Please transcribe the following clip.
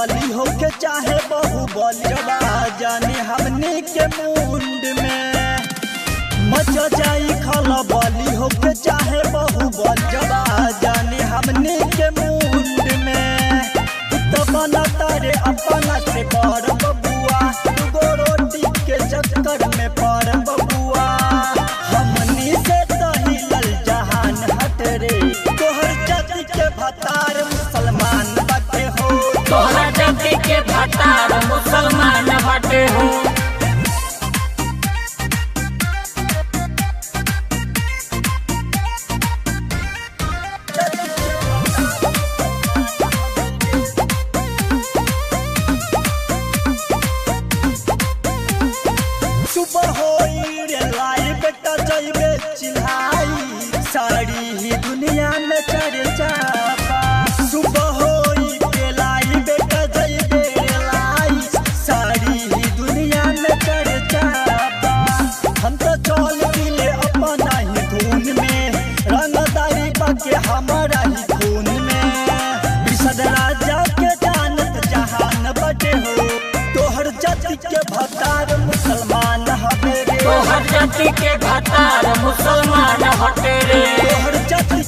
बली होके चाहे बाहुबली जाने हमने के मुंड में मच जाई खला बली होके चाहे बाहुबली जाने हमने के मुंड में तो बना तारे अपना से कर बबुआ दुगो रोटी के चक्कर में पर बबुआ हमनी से तही लल जहान हट रे तोहर जाति के भतार मुसलमान बाटे हो तोहरा जाति के भतार मुसलमान बाटे हो। सुबह होई रे लाई बेटा जइबे चिल्हाई साड़ी ही दुनिया में चर्चा सुबह होई के लाई बेटा जइबे लाई साड़ी ही दुनिया में चर्चा हम तो चल दिले अपना ही धुन में रंगदारी बाके हमारा ही खून में विशद राजा के जानत जहान बटे हो तोहर जाति के भतार मुसलमान हटे रे तोहर जाति के भतार मुसलमान हटे रे तोहर जाति